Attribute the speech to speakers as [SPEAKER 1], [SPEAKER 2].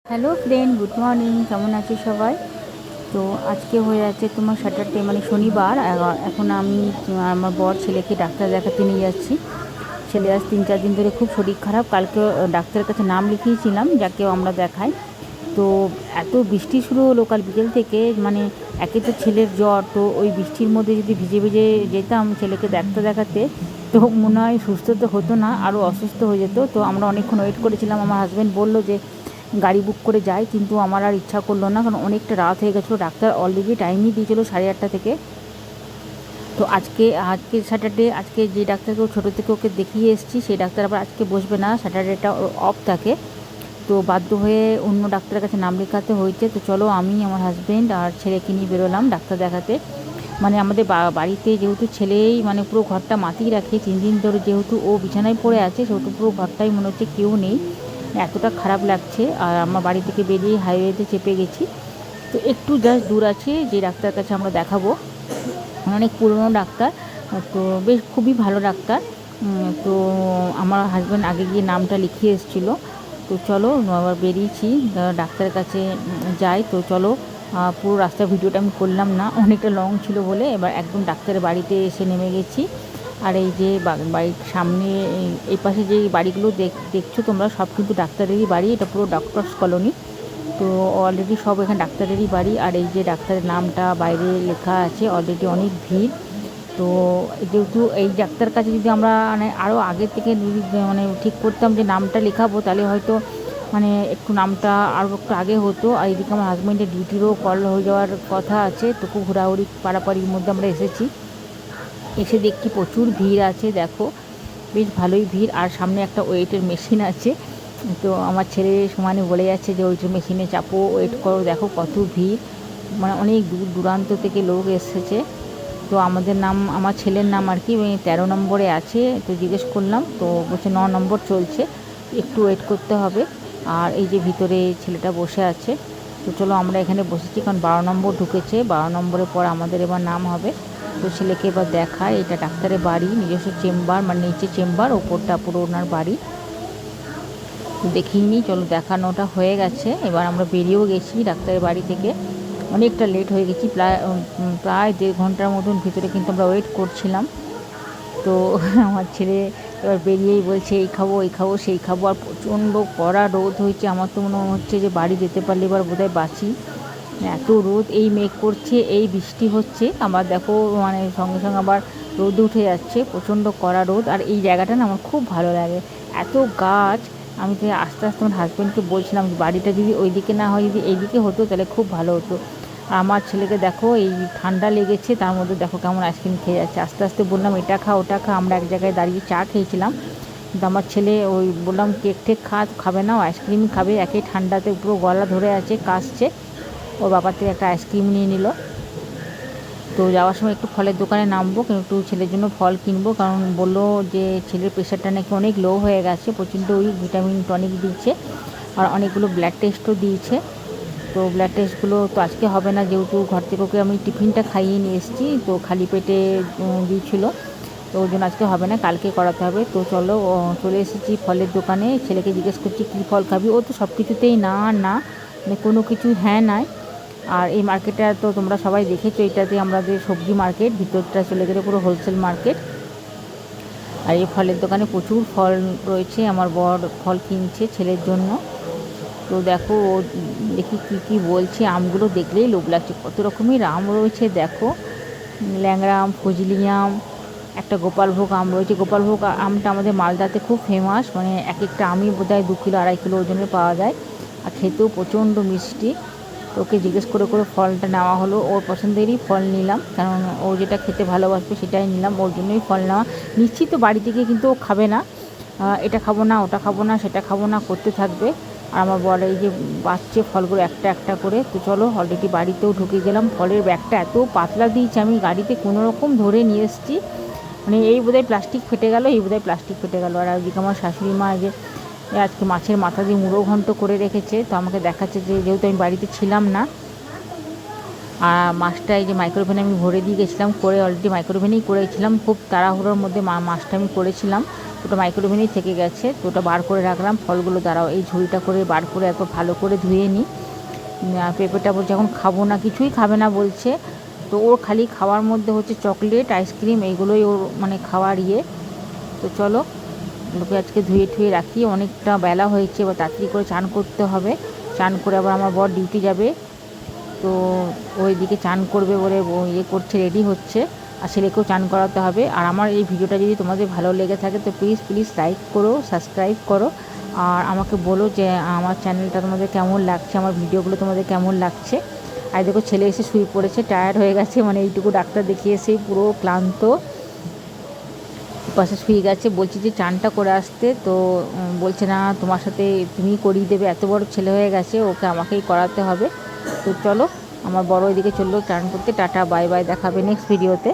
[SPEAKER 1] Hello friend, good morning. কেমন আছো সবাই? তো আজকে হয়ে যাচ্ছে তোমার স্যাটারডে, মানে শনিবার। এখন আমি আমার বর ছেলেকে ডাক্তার দেখাতে নিয়ে যাচ্ছি। ছেলে আজ 3-4 দিন ধরে খুব শরীর খারাপ। কালকে ডাক্তারের কাছে নাম লিখিয়েছিলাম, যাকেও আমরা দেখাই। তো এত বৃষ্টি শুরু হলো কাল বিকেল থেকে, মানে একে তো ছেলের জ্বর, তো ওই বৃষ্টির মধ্যে যদি ভিজে ভিজে যেতাম ছেলেকে ডাক্তার দেখাতে, তো মনে হয় সুস্থ তো হতো না, আরও অসুস্থ হয়ে যেত। তো আমরা অনেকক্ষণ ওয়েট করেছিলাম। আমার হাজব্যান্ড বলল যে গাড়ি বুক করে যাই, কিন্তু আমার আর ইচ্ছা করলো না, কারণ অনেকটা রাত হয়ে গেছিলো। ডাক্তার অলরেডি টাইমই দিয়েছিলো 8:30 থেকে। তো আজকে আজকে স্যাটারডে, আজকে যে ডাক্তারকে ছোটো থেকে ওকে দেখিয়ে এসেছি, সেই ডাক্তার আবার আজকে বসবে না, স্যাটারডেটা অফ থাকে। তো বাধ্য হয়ে অন্য ডাক্তারের কাছে নাম লেখাতে হয়েছে। তো চলো, আমি আমার হাজব্যান্ড আর ছেলেকে নিয়ে বেরোলাম ডাক্তার দেখাতে। মানে আমাদের বাড়িতে যেহেতু ছেলেই মানে পুরো ঘরটা মাতিয়ে রাখে, 3 দিন ধরে যেহেতু ও বিছানায় পড়ে আছে, সেহেতু পুরো ঘরটাই মনে হচ্ছে কেউ নেই, এতটা খারাপ লাগছে। আর আমার বাড়ি থেকে বেরিয়ে হাইওয়েতে চেপে গেছি। তো একটু জাস্ট দূর আছে যে ডাক্তার কাছে আমরা দেখাবো, অনেক পুরনো ডাক্তার। তো বেশ খুবই ভালো ডাক্তার। তো আমার হাজব্যান্ড আগে গিয়ে নামটা লিখিয়ে এসেছিলো। তো চলো, আবার বেরিয়েছি ডাক্তারের কাছে যাই। তো চলো, পুরো রাস্তার ভিডিওটা আমি করলাম না, অনেকটা লং ছিল বলে। এবার একদম ডাক্তারের বাড়িতে এসে নেমে গেছি। আর এই যে বাড়ির সামনে এই পাশে যে বাড়িগুলো দেখছো তোমরা, সব কিন্তু ডাক্তারেরই বাড়ি। এটা পুরো ডক্টরস কলোনি। তো অলরেডি সব এখানে ডাক্তারেরই বাড়ি। আর এই যে ডাক্তারের নামটা বাইরে লেখা আছে, অলরেডি অনেক ভিড়। তো যেহেতু এই ডাক্তার কাছে যদি আমরা মানে আরও আগের থেকে যদি মানে ঠিক করতাম যে নামটা লেখাবো, তাহলে হয়তো মানে একটু নামটা আরও একটু আগে হতো। আর এদিকে আমার হাজব্যান্ডের ডিউটিরও কল হয়ে যাওয়ার কথা আছে। তো খুব ঘোরাঘুরি পাড়াপাড়ির মধ্যে আমরা এসেছি। এসে দেখছি প্রচুর ভিড় আছে, দেখো বেশ ভালোই ভিড়। আর সামনে একটা ওয়েটের মেশিন আছে। তো আমার ছেলে সমানে বলে যাচ্ছে যে ওয়েটের মেশিনে চাপো, ওয়েট করো, দেখো কত ভিড়। মানে অনেক দূর দূরান্ত থেকে লোক এসেছে। তো আমাদের নাম, আমার ছেলের নাম আর কি 13 নম্বরে আছে। তো জিজ্ঞেস করলাম, তো বলছে 9 নম্বর চলছে, একটু ওয়েট করতে হবে। আর এই যে ভিতরে ছেলেটা বসে আছে। তো চলো, আমরা এখানে বসেছি কারণ 12 নম্বর ঢুকেছে, 12 নম্বরের পর আমাদের এবার নাম হবে। তো ছেলেকে এবার দেখায়, এটা ডাক্তারের বাড়ি, নিজস্ব চেম্বার, মানে নিচে চেম্বার, ওপরটা পুরো ওনার বাড়ি। তো দেখিয়ে নিই, চলো, দেখানোটা হয়ে গেছে। এবার আমরা বেরিয়েও গেছি ডাক্তারের বাড়ি থেকে। অনেকটা লেট হয়ে গেছি, প্রায় 1.5 ঘন্টার মতন ভিতরে কিন্তু আমরা ওয়েট করছিলাম। তো আমার ছেলে এবার বেরিয়েই বলছে এই খাবো, এই খাবো, সেই খাবো। আর প্রচণ্ড কড়া রোদ হয়েছে, আমার তো মনে হচ্ছে যে বাড়ি যেতে পারলে এবার বোধহয় বাঁচি। এত রোদ, এই মেঘ করছে, এই বৃষ্টি হচ্ছে, আবার দেখো মানে সঙ্গে সঙ্গে আবার রোদ উঠে যাচ্ছে, প্রচণ্ড কড়া রোদ। আর এই জায়গাটা না আমার খুব ভালো লাগে, এত গাছ। আমি তো আস্তে আস্তে আমার হাজব্যান্ডকে বলছিলাম বাড়িটা যদি ওইদিকে না হয়, যদি এইদিকে হতো তাহলে খুব ভালো হতো। আর আমার ছেলেকে দেখো এই ঠান্ডা লেগেছে, তার মধ্যে দেখো কেমন আইসক্রিম খেয়ে যাচ্ছে। আস্তে আস্তে বললাম এটা খা, ওটা খা। আমরা এক জায়গায় দাঁড়িয়ে চা খেয়েছিলাম, কিন্তু আমার ছেলে ওই বললাম কেক টেক খাবে না, ও আইসক্রিমই খাবে। একই ঠান্ডাতে পুরো গলা ধরে আছে, কাশছে। ওর বাবার থেকে একটা আইসক্রিম নিয়ে নিল। তো যাওয়ার সময় একটু ফলের দোকানে নামবো, একটু ছেলের জন্য ফল কিনবো, কারণ বললো যে ছেলের প্রেশারটা নাকি অনেক লো হয়ে গেছে, প্রচণ্ড উইক, ভিটামিন টনিক দিচ্ছে। আর অনেকগুলো ব্লাড টেস্টও দিয়েছে। তো ব্লাড টেস্টগুলো তো আজকে হবে না, যেহেতু ঘর থেকে ওকে আমি টিফিনটা খাইয়ে নিয়ে এসেছি, তো খালি পেটে দিয়েছিলো। তো ওই জন্য আজকে হবে না, কালকে করাতে হবে। তো চলো, চলে এসেছি ফলের দোকানে। ছেলেকে জিজ্ঞেস করছি কী ফল খাবি, ও তো সব কিছুতেই না না, মানে কোনো কিছু হ্যাঁ নাই। আর এই মার্কেটটা তো তোমরা সবাই দেখেছো, এটাতে আমাদের সবজি মার্কেট, ভিতরটা চলে গেলে পুরো হোলসেল মার্কেট। আর এই ফলের দোকানে প্রচুর ফল রয়েছে, আমার বর ফল কিনছে ছেলের জন্য। তো দেখো ও দেখি কী কী বলছে, আমগুলো দেখলেই লোভ লাগছে, কত রকমের আম রয়েছে দেখো। ল্যাংড়া আম, ফজলি আম, একটা গোপালভোগ আম রয়েছে। গোপালভোগ আমটা আমাদের মালদাতে খুব ফেমাস, মানে এক একটা আমই বোধহয় 2 কিলো 2.5 কিলো ওজনের পাওয়া যায়। আর খেতেও প্রচণ্ড মিষ্টি। তো ওকে জিজ্ঞেস করে করে ফলটা নেওয়া হলো, ওর পছন্দেরই ফল নিলাম, কারণ ও যেটা খেতে ভালোবাসবে সেটাই নিলাম, ওর জন্যই ফল নেওয়া। নিশ্চিত তো বাড়ি থেকে কিন্তু ও খাবে না, এটা খাবো না, ওটা খাবো না, সেটা খাবো না করতে থাকবে। আর আমার বলে এই যে বাচ্চে ফলগুলো একটা একটা করে। তো চলো, অলরেডি বাড়িতেও ঢুকে গেলাম। ফলের ব্যাগটা এত পাতলা দিয়েছে, আমি গাড়িতে কোনো রকম ধরে নিয়ে এসেছি। মানে এই বোধহয় প্লাস্টিক ফেটে গেল, এই বোধহয় প্লাস্টিক ফেটে গেল। আর ওইদিকে আমার শাশুড়ি মা যে আজকে মাছের মাথা দিয়ে মুড়ো ঘন্ট করে রেখেছে, তো আমাকে দেখাচ্ছে যে যেহেতু আমি বাড়িতে ছিলাম না। আর মাছটা এই যে মাইক্রোওভেনে আমি ভরে দিয়ে গেছিলাম, করে অলরেডি মাইক্রোওভেনেই করেছিলাম, খুব তাড়াহুড়োর মধ্যে মাছটা আমি করেছিলাম। ওটা মাইক্রোওভেনেই থেকে গেছে, তো ওটা বার করে রাখলাম। ফলগুলো দাঁড়াও এই ঝুড়িটা করে বার করে একবার ভালো করে ধুয়ে নিই। আর পেঁপেটা বলছে এখন খাবো না, কিছুই খাবে না বলছে। তো ওর খালি খাওয়ার মধ্যে হচ্ছে চকলেট, আইসক্রিম, এইগুলোই ওর মানে খাওয়ার ইয়ে। তো চলো ওকে আজকে ধুয়ে ঠুয়ে রাখি, অনেকটা বেলা হয়েছে, এবার তাড়াতাড়ি করে চান করতে হবে। চান করে আবার আমার বর ডিউটি যাবে, তো ওইদিকে চান করবে বলে ইয়ে করছে, রেডি হচ্ছে। আর ছেলেকেও চান করাতে হবে। আর আমার এই ভিডিওটা যদি তোমাদের ভালো লেগে থাকে তো প্লিজ লাইক করো, সাবস্ক্রাইব করো, আর আমাকে বলো যে আমার চ্যানেলটা তোমাদের কেমন লাগছে, আমার ভিডিওগুলো তোমাদের কেমন লাগছে। আর দেখো ছেলে এসে শুয়ে পড়েছে, টায়ার্ড হয়ে গেছে, মানে এইটুকু ডাক্তার দেখিয়ে এসেই পুরো ক্লান্ত, পাশে শুয়ে গেছে। বলছি যে চানটা করে আসতে, তো বলছে না তোমার সাথে তুমি করিয়ে দেবে, এত বড় ছেলে হয়ে গেছে, ওকে আমাকেই করাতে হবে। তো চলো আমার বড় এদিকে চললো চান করতে। টাটা বাই বাই, দেখাবে নেক্সট ভিডিওতে।